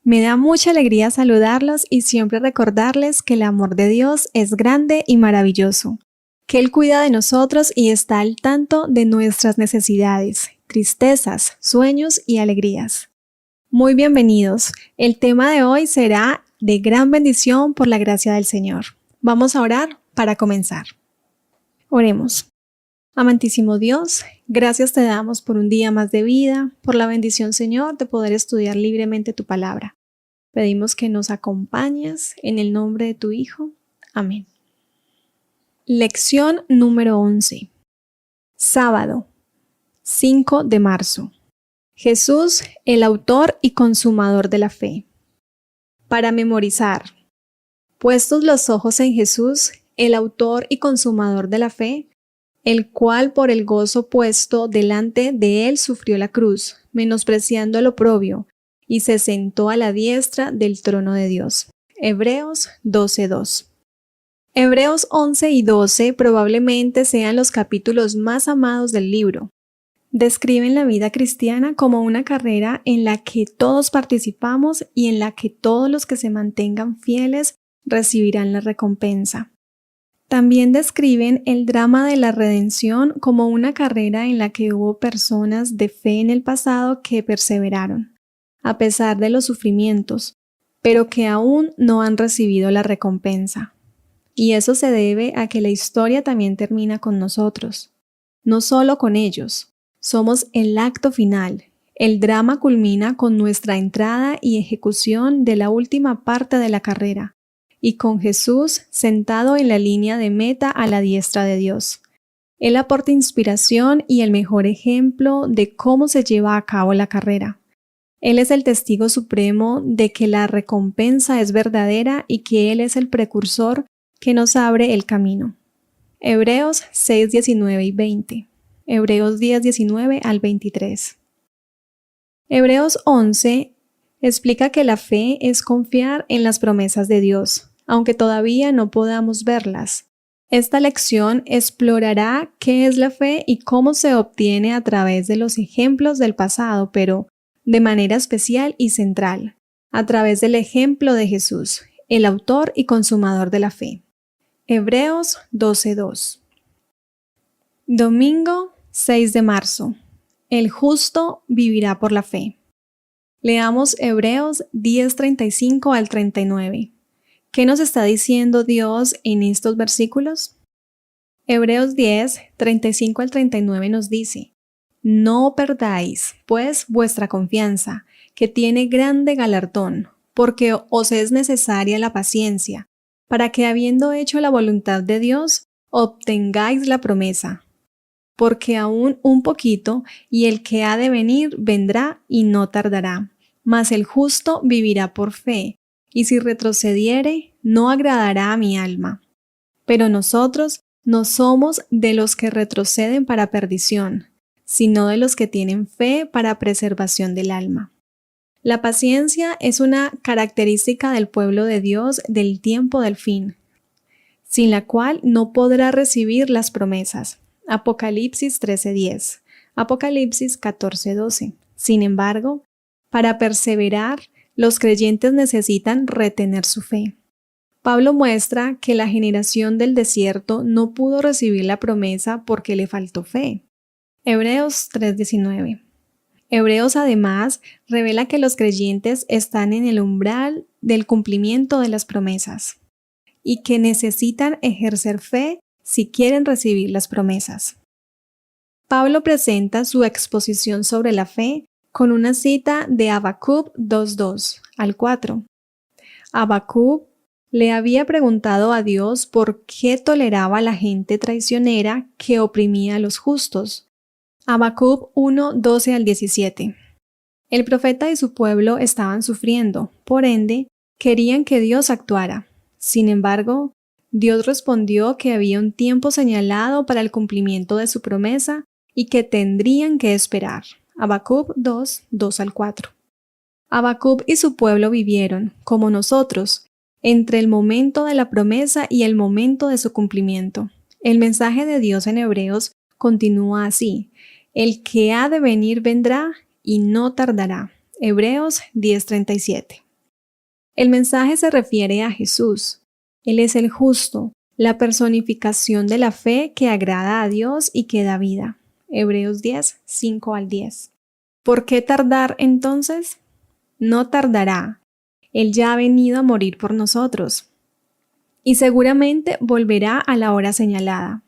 Me da mucha alegría saludarlos y siempre recordarles que el amor de Dios es grande y maravilloso, que Él cuida de nosotros y está al tanto de nuestras necesidades, tristezas, sueños y alegrías. Muy bienvenidos. El tema de hoy será de gran bendición por la gracia del Señor. Vamos a orar para comenzar. Oremos. Amantísimo Dios, gracias te damos por un día más de vida, por la bendición, Señor, de poder estudiar libremente tu palabra. Pedimos que nos acompañes en el nombre de tu Hijo. Amén. Lección número 11. Sábado, 5 de marzo. Jesús, el autor y consumador de la fe. Para memorizar. Puestos los ojos en Jesús, el autor y consumador de la fe, el cual por el gozo puesto delante de él sufrió la cruz, menospreciando el oprobio, y se sentó a la diestra del trono de Dios. Hebreos 12:2. Hebreos 11 y 12 probablemente sean los capítulos más amados del libro. Describen la vida cristiana como una carrera en la que todos participamos y en la que todos los que se mantengan fieles recibirán la recompensa. También describen el drama de la redención como una carrera en la que hubo personas de fe en el pasado que perseveraron, a pesar de los sufrimientos, pero que aún no han recibido la recompensa. Y eso se debe a que la historia también termina con nosotros, no solo con ellos. Somos el acto final. El drama culmina con nuestra entrada y ejecución de la última parte de la carrera, y con Jesús sentado en la línea de meta a la diestra de Dios. Él aporta inspiración y el mejor ejemplo de cómo se lleva a cabo la carrera. Él es el testigo supremo de que la recompensa es verdadera y que Él es el precursor que nos abre el camino. Hebreos 6, 19 y 20. Hebreos 10, 19 al 23. Hebreos 11 explica que la fe es confiar en las promesas de Dios, aunque todavía no podamos verlas. Esta lección explorará qué es la fe y cómo se obtiene a través de los ejemplos del pasado, pero de manera especial y central, a través del ejemplo de Jesús, el autor y consumador de la fe. Hebreos 12:2. Domingo 6 de marzo. El justo vivirá por la fe. Leamos Hebreos 10:35 al 39. ¿Qué nos está diciendo Dios en estos versículos? Hebreos 10:35 al 39 nos dice: No perdáis, pues, vuestra confianza, que tiene grande galardón, porque os es necesaria la paciencia, para que habiendo hecho la voluntad de Dios, obtengáis la promesa. Porque aún un poquito, y el que ha de venir vendrá y no tardará. Mas el justo vivirá por fe, y si retrocediere, no agradará a mi alma. Pero nosotros no somos de los que retroceden para perdición, sino de los que tienen fe para preservación del alma. La paciencia es una característica del pueblo de Dios del tiempo del fin, sin la cual no podrá recibir las promesas. Apocalipsis 13:10, Apocalipsis 14:12. Sin embargo, para perseverar, los creyentes necesitan retener su fe. Pablo muestra que la generación del desierto no pudo recibir la promesa porque le faltó fe. Hebreos 3:19. Hebreos además revela que los creyentes están en el umbral del cumplimiento de las promesas y que necesitan ejercer fe si quieren recibir las promesas. Pablo presenta su exposición sobre la fe con una cita de Habacuc 2:2 al 4. Habacuc le había preguntado a Dios por qué toleraba a la gente traicionera que oprimía a los justos. Habacuc 1:12 al 17. El profeta y su pueblo estaban sufriendo, por ende, querían que Dios actuara. Sin embargo, Dios respondió que había un tiempo señalado para el cumplimiento de su promesa y que tendrían que esperar. Habacuc 2:2 al 4. Habacuc y su pueblo vivieron, como nosotros, entre el momento de la promesa y el momento de su cumplimiento. El mensaje de Dios en Hebreos continúa así: el que ha de venir vendrá y no tardará. Hebreos 10:37. El mensaje se refiere a Jesús. Él es el justo, la personificación de la fe que agrada a Dios y que da vida. Hebreos 10, 5 al 10. ¿Por qué tardar entonces? No tardará. Él ya ha venido a morir por nosotros. Y seguramente volverá a la hora señalada.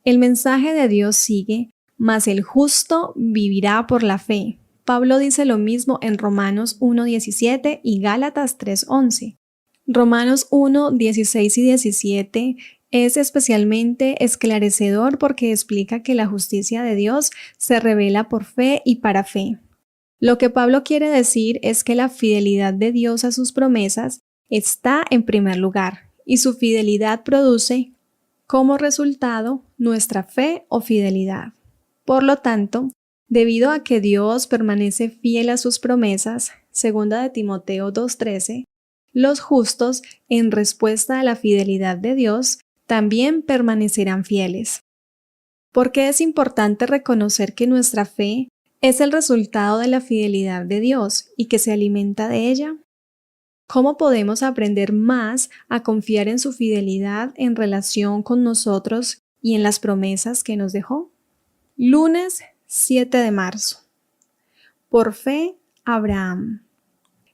El mensaje de Dios sigue, mas el justo vivirá por la fe. Pablo dice lo mismo en Romanos 1:17 y Gálatas 3:11. Romanos 1:16 y 17 es especialmente esclarecedor porque explica que la justicia de Dios se revela por fe y para fe. Lo que Pablo quiere decir es que la fidelidad de Dios a sus promesas está en primer lugar y su fidelidad produce como resultado nuestra fe o fidelidad. Por lo tanto, debido a que Dios permanece fiel a sus promesas, 2 de Timoteo 2:13, los justos, en respuesta a la fidelidad de Dios, también permanecerán fieles. ¿Por qué es importante reconocer que nuestra fe es el resultado de la fidelidad de Dios y que se alimenta de ella? ¿Cómo podemos aprender más a confiar en su fidelidad en relación con nosotros y en las promesas que nos dejó? Lunes 7 de marzo. Por fe, Abraham.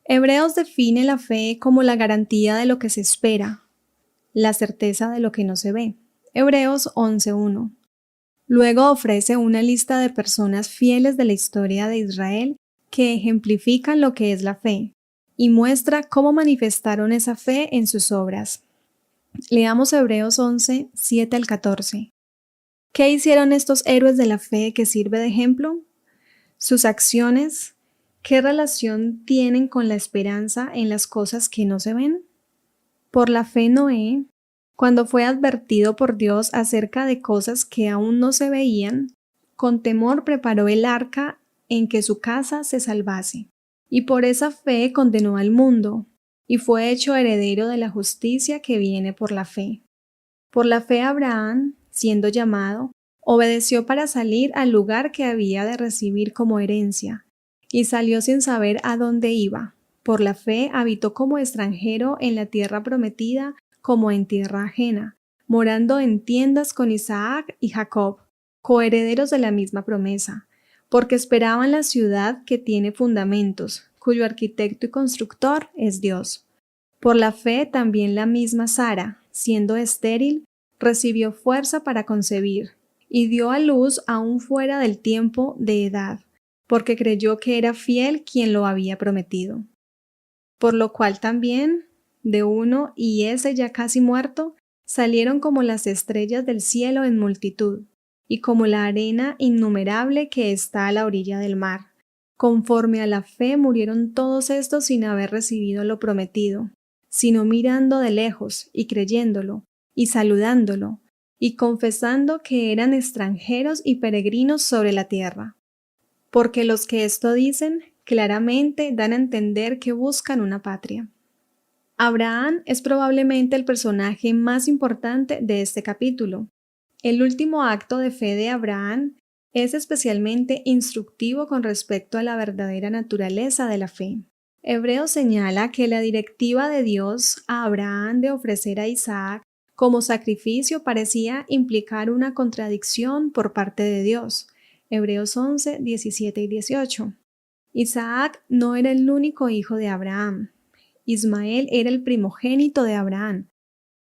Hebreos define la fe como la garantía de lo que se espera, la certeza de lo que no se ve. Hebreos 11:1. Luego ofrece una lista de personas fieles de la historia de Israel que ejemplifican lo que es la fe y muestra cómo manifestaron esa fe en sus obras. Leamos Hebreos 11, 7 al 14. ¿Qué hicieron estos héroes de la fe que sirve de ejemplo? Sus acciones, ¿qué relación tienen con la esperanza en las cosas que no se ven? Por la fe Noé, cuando fue advertido por Dios acerca de cosas que aún no se veían, con temor preparó el arca en que su casa se salvase. Y por esa fe condenó al mundo, y fue hecho heredero de la justicia que viene por la fe. Por la fe Abraham, siendo llamado, obedeció para salir al lugar que había de recibir como herencia, y salió sin saber a dónde iba. Por la fe habitó como extranjero en la tierra prometida, como en tierra ajena, morando en tiendas con Isaac y Jacob, coherederos de la misma promesa, porque esperaban la ciudad que tiene fundamentos, cuyo arquitecto y constructor es Dios. Por la fe también la misma Sara, siendo estéril, recibió fuerza para concebir, y dio a luz aún fuera del tiempo de edad, porque creyó que era fiel quien lo había prometido. Por lo cual también, de uno y ese ya casi muerto, salieron como las estrellas del cielo en multitud, y como la arena innumerable que está a la orilla del mar. Conforme a la fe murieron todos estos sin haber recibido lo prometido, sino mirando de lejos y creyéndolo, y saludándolo, y confesando que eran extranjeros y peregrinos sobre la tierra. Porque los que esto dicen, claramente dan a entender que buscan una patria. Abraham es probablemente el personaje más importante de este capítulo. El último acto de fe de Abraham es especialmente instructivo con respecto a la verdadera naturaleza de la fe. Hebreos señala que la directiva de Dios a Abraham de ofrecer a Isaac como sacrificio parecía implicar una contradicción por parte de Dios. Hebreos 11, 17 y 18. Isaac no era el único hijo de Abraham. Ismael era el primogénito de Abraham.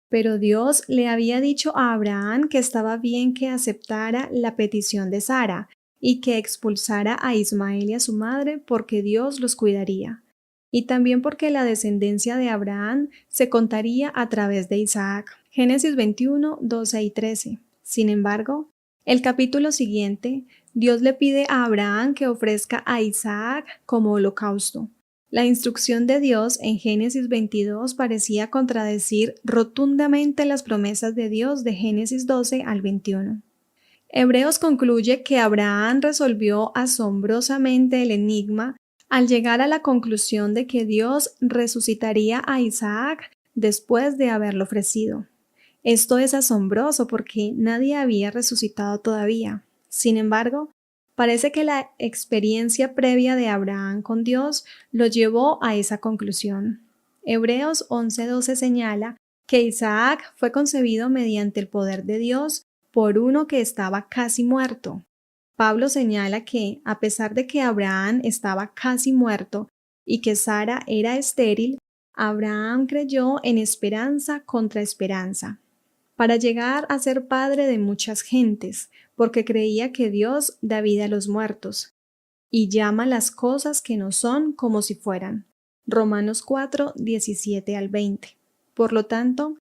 Pero Dios le había dicho a Abraham que estaba bien que aceptara la petición de Sara y que expulsara a Ismael y a su madre porque Dios los cuidaría. Y también porque la descendencia de Abraham se contaría a través de Isaac. Génesis 21, 12 y 13. Sin embargo, el capítulo siguiente, Dios le pide a Abraham que ofrezca a Isaac como holocausto. La instrucción de Dios en Génesis 22 parecía contradecir rotundamente las promesas de Dios de Génesis 12 al 21. Hebreos concluye que Abraham resolvió asombrosamente el enigma al llegar a la conclusión de que Dios resucitaría a Isaac después de haberlo ofrecido. Esto es asombroso porque nadie había resucitado todavía. Sin embargo, parece que la experiencia previa de Abraham con Dios lo llevó a esa conclusión. Hebreos 11:12 señala que Isaac fue concebido mediante el poder de Dios por uno que estaba casi muerto. Pablo señala que, a pesar de que Abraham estaba casi muerto y que Sara era estéril, Abraham creyó en esperanza contra esperanza, para llegar a ser padre de muchas gentes, porque creía que Dios da vida a los muertos y llama las cosas que no son como si fueran. Romanos 4:17-20. Por lo tanto,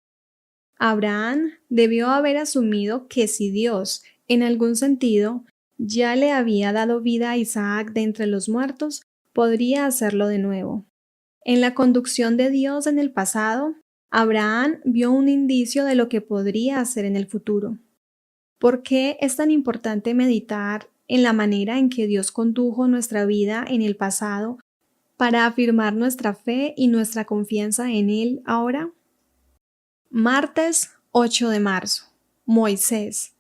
Abraham debió haber asumido que si Dios, en algún sentido, ya le había dado vida a Isaac de entre los muertos, podría hacerlo de nuevo. En la conducción de Dios en el pasado, Abraham vio un indicio de lo que podría hacer en el futuro. ¿Por qué es tan importante meditar en la manera en que Dios condujo nuestra vida en el pasado para afirmar nuestra fe y nuestra confianza en Él ahora? Martes 8 de marzo. Moisés.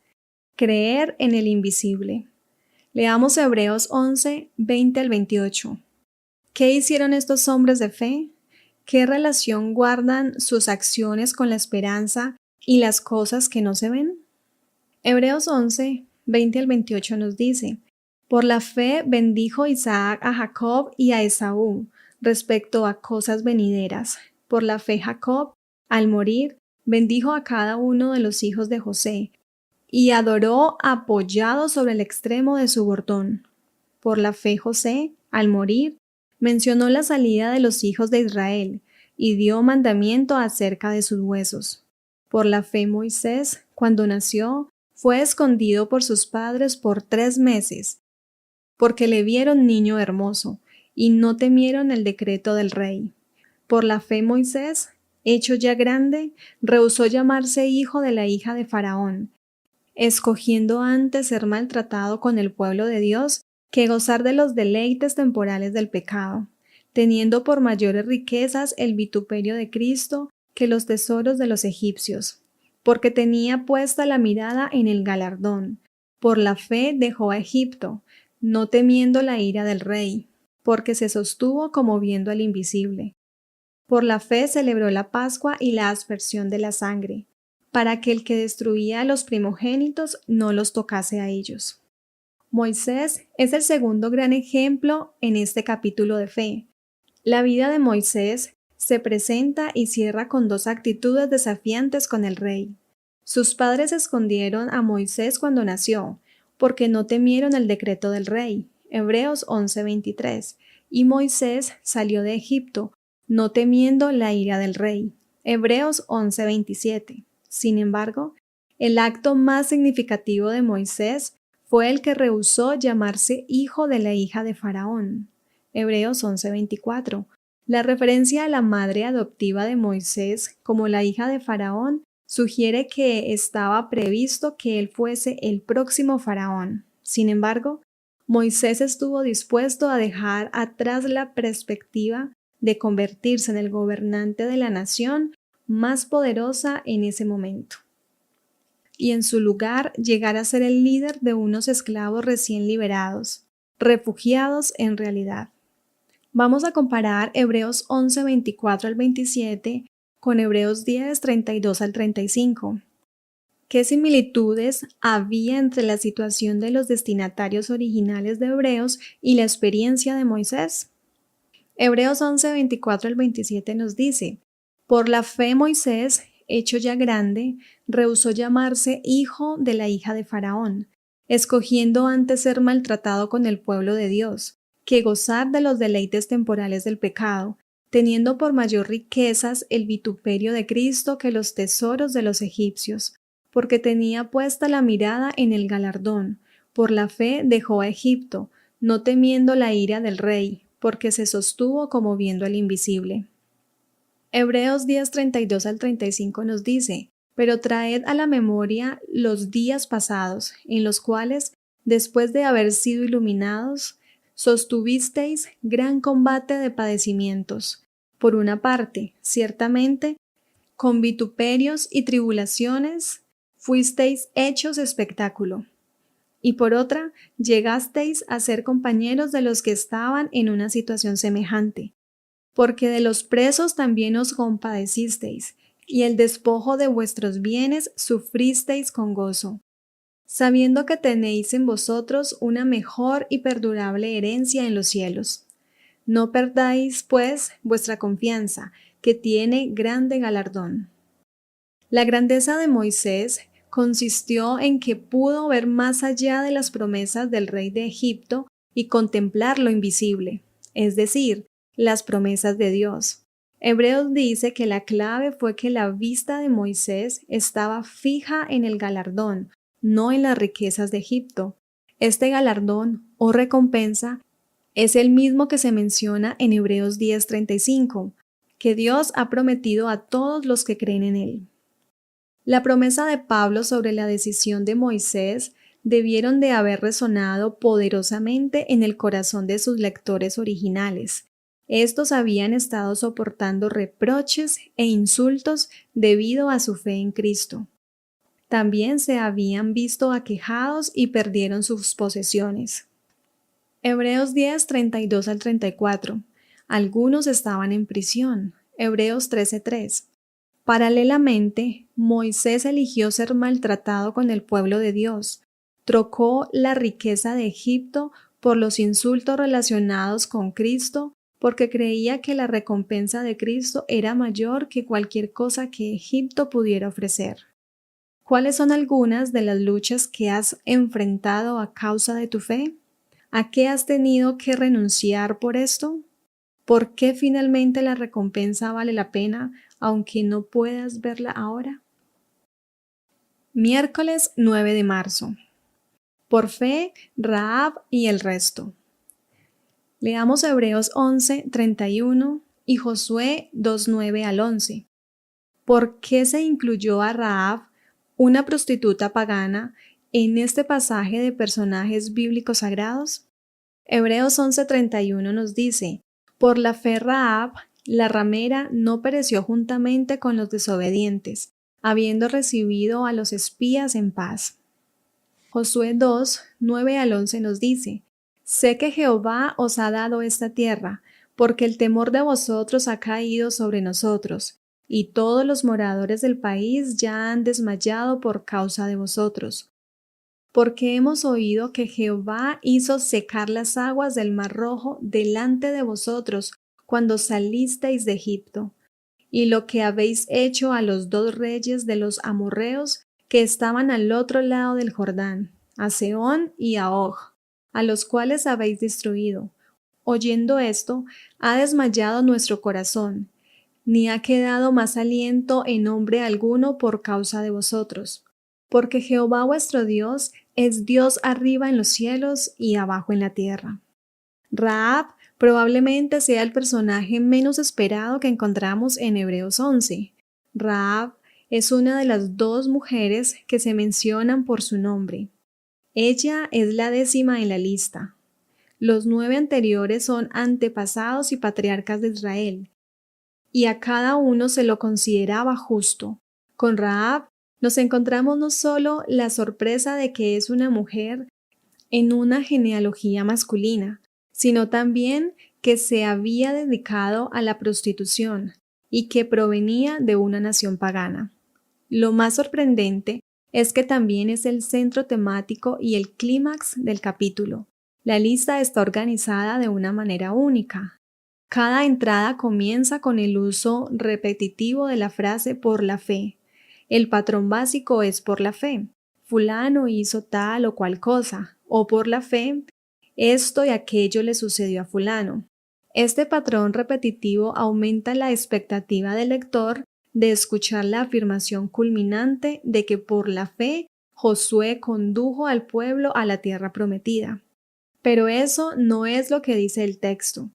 Creer en el invisible. Leamos Hebreos 11, 20-28. ¿Qué hicieron estos hombres de fe? ¿Qué relación guardan sus acciones con la esperanza y las cosas que no se ven? Hebreos 11, 20-28 nos dice: por la fe bendijo Isaac a Jacob y a Esaú respecto a cosas venideras. Por la fe Jacob, al morir, bendijo a cada uno de los hijos de José y adoró apoyado sobre el extremo de su bordón. Por la fe José, al morir, mencionó la salida de los hijos de Israel y dio mandamiento acerca de sus huesos. Por la fe Moisés, cuando nació, fue escondido por sus padres por 3 meses, porque le vieron niño hermoso, y no temieron el decreto del rey. Por la fe Moisés, hecho ya grande, rehusó llamarse hijo de la hija de Faraón, escogiendo antes ser maltratado con el pueblo de Dios que gozar de los deleites temporales del pecado, teniendo por mayores riquezas el vituperio de Cristo que los tesoros de los egipcios, porque tenía puesta la mirada en el galardón. Por la fe dejó a Egipto, no temiendo la ira del rey, porque se sostuvo como viendo al invisible. Por la fe celebró la Pascua y la aspersión de la sangre, para que el que destruía a los primogénitos no los tocase a ellos. Moisés es el segundo gran ejemplo en este capítulo de fe. La vida de Moisés se presenta y cierra con 2 actitudes desafiantes con el rey. Sus padres escondieron a Moisés cuando nació, porque no temieron el decreto del rey. Hebreos 11:23. Y Moisés salió de Egipto, no temiendo la ira del rey. Hebreos 11:27. Sin embargo, el acto más significativo de Moisés fue el que rehusó llamarse hijo de la hija de Faraón. Hebreos 11:24. La referencia a la madre adoptiva de Moisés como la hija de Faraón sugiere que estaba previsto que él fuese el próximo Faraón. Sin embargo, Moisés estuvo dispuesto a dejar atrás la perspectiva de convertirse en el gobernante de la nación más poderosa en ese momento, y en su lugar llegar a ser el líder de unos esclavos recién liberados, refugiados en realidad. Vamos a comparar Hebreos 11, 24-27 con Hebreos 10, 32-35. ¿Qué similitudes había entre la situación de los destinatarios originales de Hebreos y la experiencia de Moisés? Hebreos 11, 24-27 nos dice: por la fe Moisés, hecho ya grande, rehusó llamarse hijo de la hija de Faraón, escogiendo antes ser maltratado con el pueblo de Dios, que gozar de los deleites temporales del pecado, teniendo por mayor riquezas el vituperio de Cristo que los tesoros de los egipcios, porque tenía puesta la mirada en el galardón. Por la fe dejó a Egipto, no temiendo la ira del rey, porque se sostuvo como viendo al invisible. Hebreos 10, 32-35 nos dice: pero traed a la memoria los días pasados, en los cuales, después de haber sido iluminados, sostuvisteis gran combate de padecimientos. Por una parte, ciertamente, con vituperios y tribulaciones fuisteis hechos espectáculo, y por otra, llegasteis a ser compañeros de los que estaban en una situación semejante. porque de los presos también os compadecisteis, y el despojo de vuestros bienes sufristeis con gozo, sabiendo que tenéis en vosotros una mejor y perdurable herencia en los cielos. No perdáis, pues, vuestra confianza, que tiene grande galardón. La grandeza de Moisés consistió en que pudo ver más allá de las promesas del rey de Egipto y contemplar lo invisible, es decir, las promesas de Dios. Hebreos dice que la clave fue que la vista de Moisés estaba fija en el galardón, no en las riquezas de Egipto. Este galardón o recompensa es el mismo que se menciona en Hebreos 10:35, que Dios ha prometido a todos los que creen en él. La promesa de Pablo sobre la decisión de Moisés debieron de haber resonado poderosamente en el corazón de sus lectores originales. Estos habían estado soportando reproches e insultos debido a su fe en Cristo. También se habían visto aquejados y perdieron sus posesiones. Hebreos 10:32 al 34. Algunos estaban en prisión. Hebreos 13:3. Paralelamente, Moisés eligió ser maltratado con el pueblo de Dios. Trocó la riqueza de Egipto por los insultos relacionados con Cristo, porque creía que la recompensa de Cristo era mayor que cualquier cosa que Egipto pudiera ofrecer. ¿Cuáles son algunas de las luchas que has enfrentado a causa de tu fe? ¿A qué has tenido que renunciar por esto? ¿Por qué finalmente la recompensa vale la pena, aunque no puedas verla ahora? Miércoles 9 de marzo. Por fe, Rahab y el resto. Leamos Hebreos 11:31 y Josué 2:9 al 11. ¿Por qué se incluyó a Rahab, una prostituta pagana, en este pasaje de personajes bíblicos sagrados? Hebreos 11:31 nos dice: por la fe Rahab, la ramera, no pereció juntamente con los desobedientes, habiendo recibido a los espías en paz. Josué 2:9 al 11 nos dice: sé que Jehová os ha dado esta tierra, porque el temor de vosotros ha caído sobre nosotros, y todos los moradores del país ya han desmayado por causa de vosotros. Porque hemos oído que Jehová hizo secar las aguas del Mar Rojo delante de vosotros cuando salisteis de Egipto, y lo que habéis hecho a los dos reyes de los amorreos que estaban al otro lado del Jordán, a Sehón y a Og, a los cuales habéis destruido. Oyendo esto, ha desmayado nuestro corazón, ni ha quedado más aliento en hombre alguno por causa de vosotros. Porque Jehová vuestro Dios es Dios arriba en los cielos y abajo en la tierra. Rahab probablemente sea el personaje menos esperado que encontramos en Hebreos 11. Rahab es una de las dos mujeres que se mencionan por su nombre. Ella es la 10ª en la lista. Los 9 anteriores son antepasados y patriarcas de Israel, y a cada uno se lo consideraba justo. Con Rahab nos encontramos no solo la sorpresa de que es una mujer en una genealogía masculina, sino también que se había dedicado a la prostitución y que provenía de una nación pagana. Lo más sorprendente es que también es el centro temático y el clímax del capítulo. La lista está organizada de una manera única. Cada entrada comienza con el uso repetitivo de la frase por la fe. El patrón básico es por la fe. Fulano hizo tal o cual cosa, o por la fe, esto y aquello le sucedió a fulano. Este patrón repetitivo aumenta la expectativa del lector de escuchar la afirmación culminante de que por la fe Josué condujo al pueblo a la tierra prometida. Pero eso no es lo que dice el texto.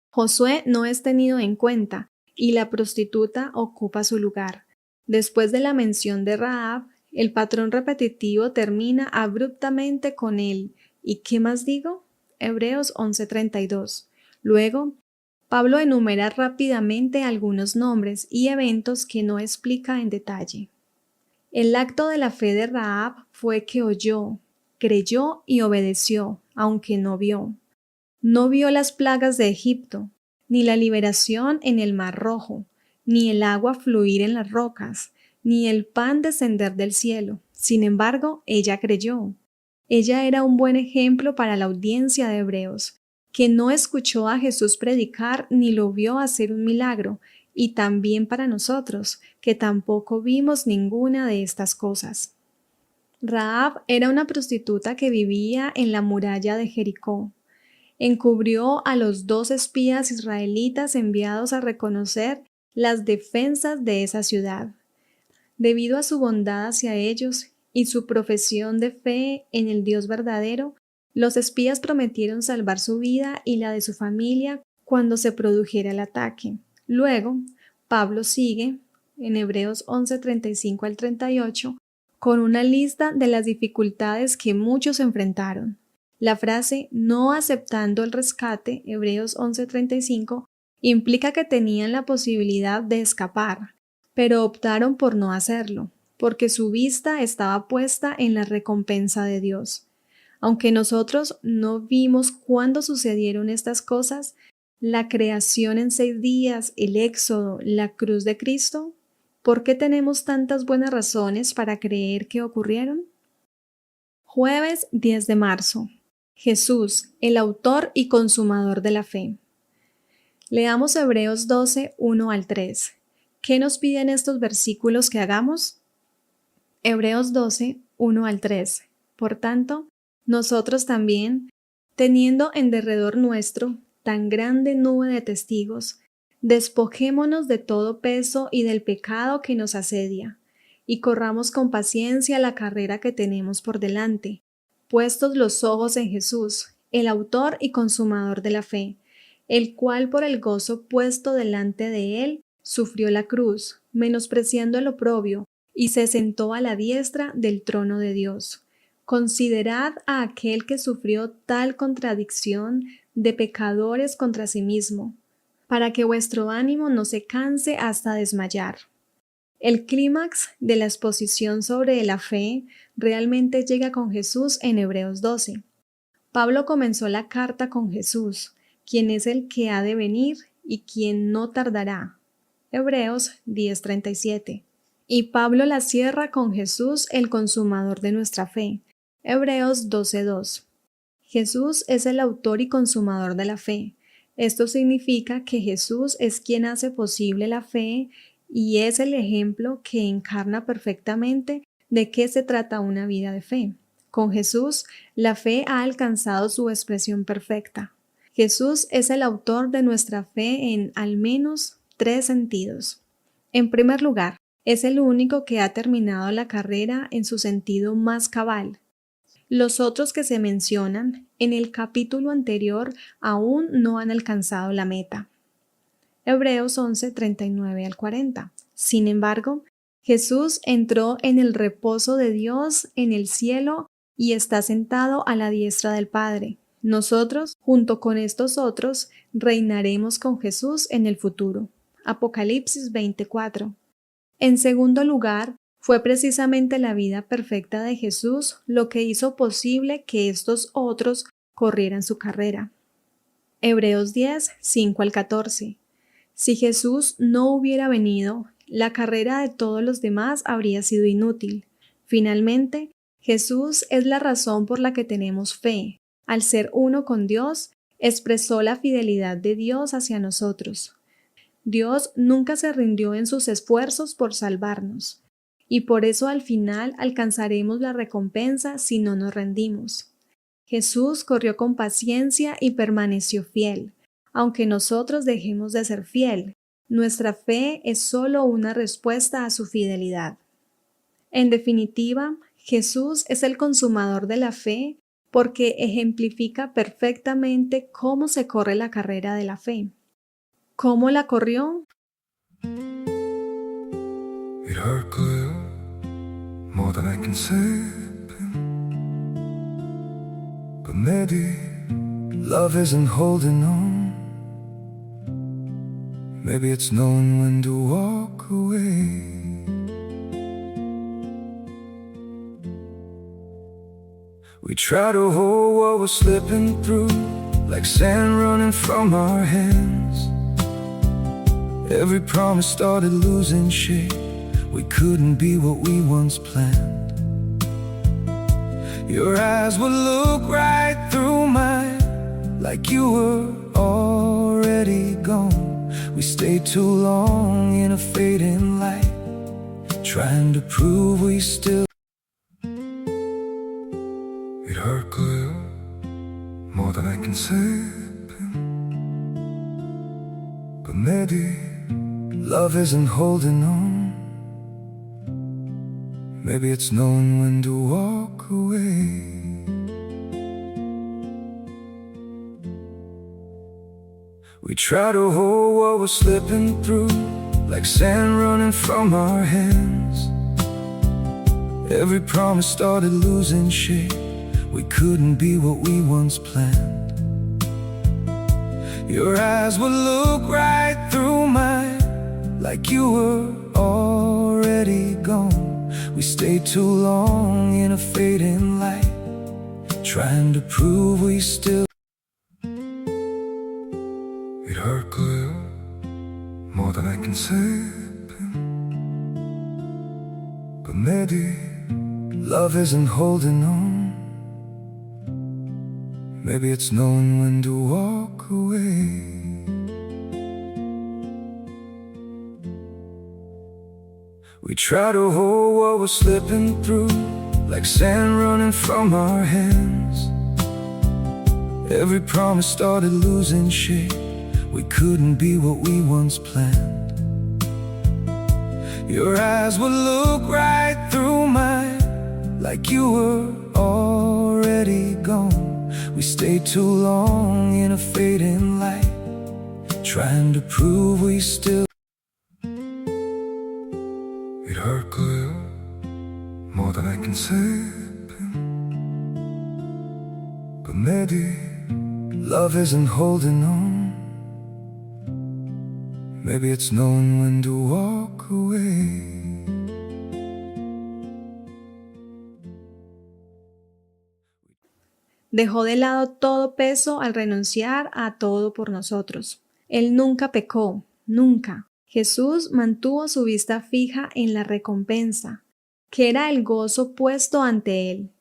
Josué no es tenido en cuenta y la prostituta ocupa su lugar. Después de la mención de Rahab, el patrón repetitivo termina abruptamente con él. ¿Y qué más digo? Hebreos 11:32. Luego, Pablo enumera rápidamente algunos nombres y eventos que no explica en detalle. El acto de la fe de Rahab fue que oyó, creyó y obedeció, aunque no vio. No vio las plagas de Egipto, ni la liberación en el Mar Rojo, ni el agua fluir en las rocas, ni el pan descender del cielo. Sin embargo, ella creyó. Ella era un buen ejemplo para la audiencia de Hebreos, que no escuchó a Jesús predicar ni lo vio hacer un milagro, y también para nosotros, que tampoco vimos ninguna de estas cosas. Rahab era una prostituta que vivía en la muralla de Jericó. Encubrió a los 2 espías israelitas enviados a reconocer las defensas de esa ciudad. Debido a su bondad hacia ellos y su profesión de fe en el Dios verdadero, los espías prometieron salvar su vida y la de su familia cuando se produjera el ataque. Luego, Pablo sigue, en Hebreos 11:35 al 38, con una lista de las dificultades que muchos enfrentaron. La frase no aceptando el rescate, Hebreos 11:35, implica que tenían la posibilidad de escapar, pero optaron por no hacerlo, porque su vista estaba puesta en la recompensa de Dios. Aunque nosotros no vimos cuándo sucedieron estas cosas, la creación en 6 días, el éxodo, la cruz de Cristo, ¿por qué tenemos tantas buenas razones para creer que ocurrieron? Jueves 10 de marzo. Jesús, el autor y consumador de la fe. Leamos Hebreos 12, 1 al 3. ¿Qué nos piden estos versículos que hagamos? Hebreos 12, 1 al 3. Por tanto, nosotros también, teniendo en derredor nuestro tan grande nube de testigos, despojémonos de todo peso y del pecado que nos asedia, y corramos con paciencia la carrera que tenemos por delante, puestos los ojos en Jesús, el autor y consumador de la fe, el cual por el gozo puesto delante de él sufrió la cruz, menospreciando el oprobio, y se sentó a la diestra del trono de Dios. Considerad a aquel que sufrió tal contradicción de pecadores contra sí mismo, para que vuestro ánimo no se canse hasta desmayar. El clímax de la exposición sobre la fe realmente llega con Jesús en Hebreos 12. Pablo comenzó la carta con Jesús, quien es el que ha de venir y quien no tardará. Hebreos 10:37. Y Pablo la cierra con Jesús, el consumador de nuestra fe. Hebreos 12:2. Jesús es el autor y consumador de la fe. Esto significa que Jesús es quien hace posible la fe y es el ejemplo que encarna perfectamente de qué se trata una vida de fe. Con Jesús, la fe ha alcanzado su expresión perfecta. Jesús es el autor de nuestra fe en al menos 3 sentidos. En primer lugar, es el único que ha terminado la carrera en su sentido más cabal. Los otros que se mencionan en el capítulo anterior aún no han alcanzado la meta. Hebreos 11:39 al 40. Sin embargo, Jesús entró en el reposo de Dios en el cielo y está sentado a la diestra del Padre. Nosotros, junto con estos otros, reinaremos con Jesús en el futuro. Apocalipsis 24. En segundo lugar, fue precisamente la vida perfecta de Jesús lo que hizo posible que estos otros corrieran su carrera. Hebreos 10, 5 al 14. Si Jesús no hubiera venido, la carrera de todos los demás habría sido inútil. Finalmente, Jesús es la razón por la que tenemos fe. Al ser uno con Dios, expresó la fidelidad de Dios hacia nosotros. Dios nunca se rindió en sus esfuerzos por salvarnos, y por eso al final alcanzaremos la recompensa si no nos rendimos. Jesús corrió con paciencia y permaneció fiel. Aunque nosotros dejemos de ser fiel, nuestra fe es solo una respuesta a su fidelidad. En definitiva, Jesús es el consumador de la fe porque ejemplifica perfectamente cómo se corre la carrera de la fe. ¿Cómo la corrió? It hurt clear, more than I can say, but maybe love isn't holding on. Maybe it's knowing when to walk away. We try to hold what we're slipping through, like sand running from our hands. Every promise started losing shape. We couldn't be what we once planned. Your eyes would look right through mine, like you were already gone. We stayed too long in a fading light, trying to prove we still. It hurt clear, more than I can say. But maybe love isn't holding on. Maybe it's knowing when to walk away. We try to hold what we're slipping through, like sand running from our hands. Every promise started losing shape. We couldn't be what we once planned. Your eyes would look right through mine, like you were already gone. We stayed too long in a fading light, trying to prove we still. It hurt clear, more than I can say. But maybe love isn't holding on. Maybe it's knowing when to walk away. We try to hold what we're slipping through, like sand running from our hands. Every promise started losing shape. We couldn't be what we once planned. Your eyes would look right through mine, like you were already gone. We stayed too long in a fading light, trying to prove we still. It hurt clear, more than I can say. But maybe love isn't holding on. Maybe it's knowing when to walk away. Dejó de lado todo peso al renunciar a todo por nosotros. Él nunca pecó, nunca. Jesús mantuvo su vista fija en la recompensa, que era el gozo puesto ante él,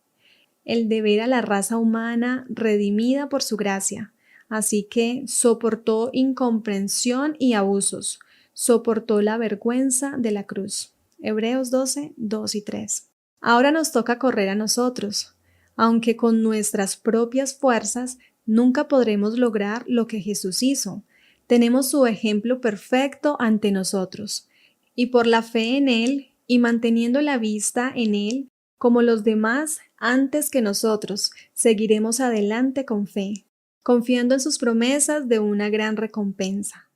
el de ver a la raza humana redimida por su gracia. Así que soportó incomprensión y abusos, soportó la vergüenza de la cruz. Hebreos 12, 2 y 3. Ahora nos toca correr a nosotros. Aunque con nuestras propias fuerzas nunca podremos lograr lo que Jesús hizo, tenemos su ejemplo perfecto ante nosotros, y por la fe en Él y manteniendo la vista en Él, como los demás antes que nosotros, seguiremos adelante con fe, confiando en sus promesas de una gran recompensa.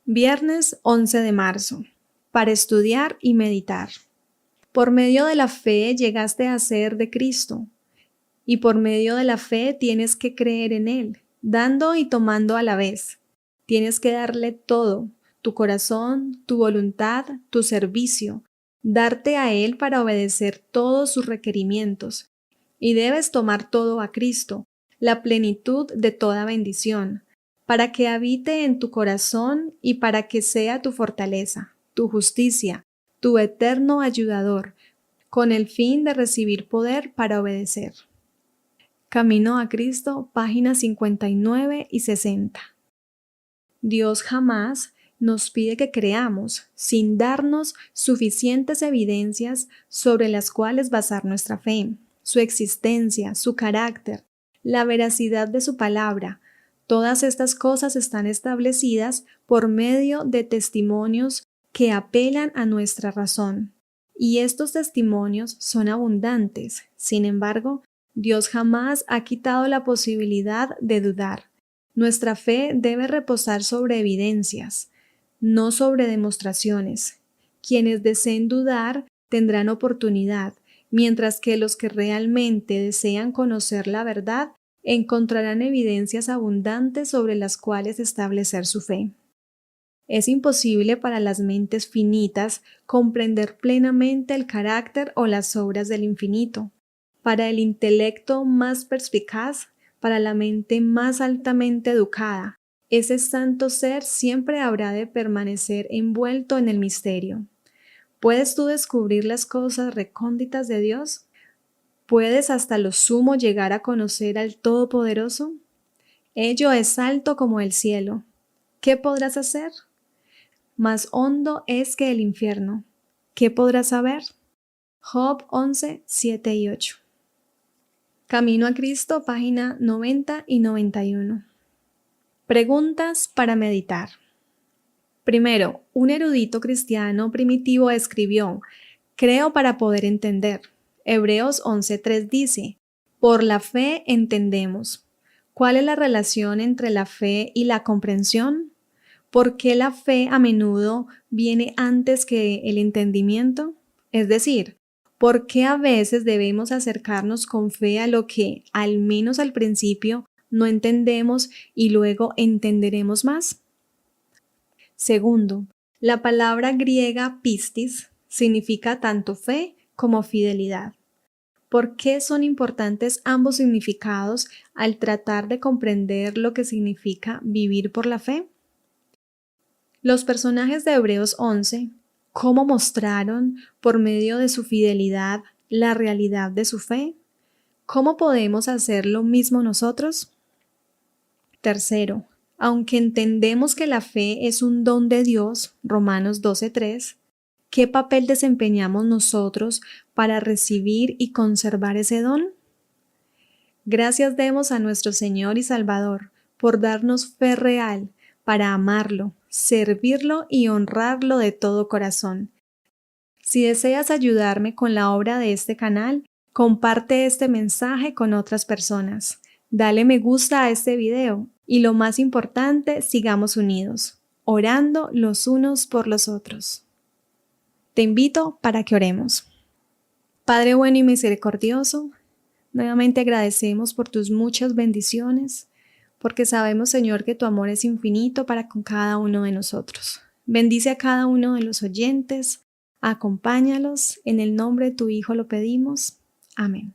Viernes 11 de marzo. Para estudiar y meditar. Por medio de la fe llegaste a ser de Cristo, y por medio de la fe tienes que creer en Él, dando y tomando a la vez. Tienes que darle todo, tu corazón, tu voluntad, tu servicio, darte a Él para obedecer todos sus requerimientos, y debes tomar todo a Cristo, la plenitud de toda bendición, para que habite en tu corazón y para que sea tu fortaleza, tu justicia, tu eterno ayudador, con el fin de recibir poder para obedecer. Camino a Cristo, páginas 59 y 60. Dios jamás nos pide que creamos sin darnos suficientes evidencias sobre las cuales basar nuestra fe, su existencia, su carácter, la veracidad de su palabra. Todas estas cosas están establecidas por medio de testimonios que apelan a nuestra razón. Y estos testimonios son abundantes. Sin embargo, Dios jamás ha quitado la posibilidad de dudar. Nuestra fe debe reposar sobre evidencias, no sobre demostraciones. Quienes deseen dudar tendrán oportunidad, mientras que los que realmente desean conocer la verdad encontrarán evidencias abundantes sobre las cuales establecer su fe. Es imposible para las mentes finitas comprender plenamente el carácter o las obras del infinito. Para el intelecto más perspicaz, para la mente más altamente educada, ese santo ser siempre habrá de permanecer envuelto en el misterio. ¿Puedes tú descubrir las cosas recónditas de Dios? ¿Puedes hasta lo sumo llegar a conocer al Todopoderoso? Ello es alto como el cielo. ¿Qué podrás hacer? Más hondo es que el infierno. ¿Qué podrás saber? Job 11, 7 y 8. Camino a Cristo, página 90 y 91. Preguntas para meditar. Primero, un erudito cristiano primitivo escribió: creo para poder entender. Hebreos 11:3 dice: por la fe entendemos. ¿Cuál es la relación entre la fe y la comprensión? ¿Por qué la fe a menudo viene antes que el entendimiento? Es decir, ¿por qué a veces debemos acercarnos con fe a lo que, al menos al principio, no entendemos y luego entenderemos más? Segundo, la palabra griega pistis significa tanto fe como fidelidad. ¿Por qué son importantes ambos significados al tratar de comprender lo que significa vivir por la fe? Los personajes de Hebreos 11, ¿cómo mostraron por medio de su fidelidad la realidad de su fe? ¿Cómo podemos hacer lo mismo nosotros? Tercero, aunque entendemos que la fe es un don de Dios, Romanos 12:3, ¿qué papel desempeñamos nosotros para recibir y conservar ese don? Gracias demos a nuestro Señor y Salvador por darnos fe real para amarlo, servirlo y honrarlo de todo corazón. Si deseas ayudarme con la obra de este canal, comparte este mensaje con otras personas. Dale me gusta a este video y lo más importante, sigamos unidos, orando los unos por los otros. Te invito para que oremos. Padre bueno y misericordioso, nuevamente agradecemos por tus muchas bendiciones, porque sabemos, Señor, que tu amor es infinito para con cada uno de nosotros. Bendice a cada uno de los oyentes, acompáñalos, en el nombre de tu Hijo lo pedimos. Amén.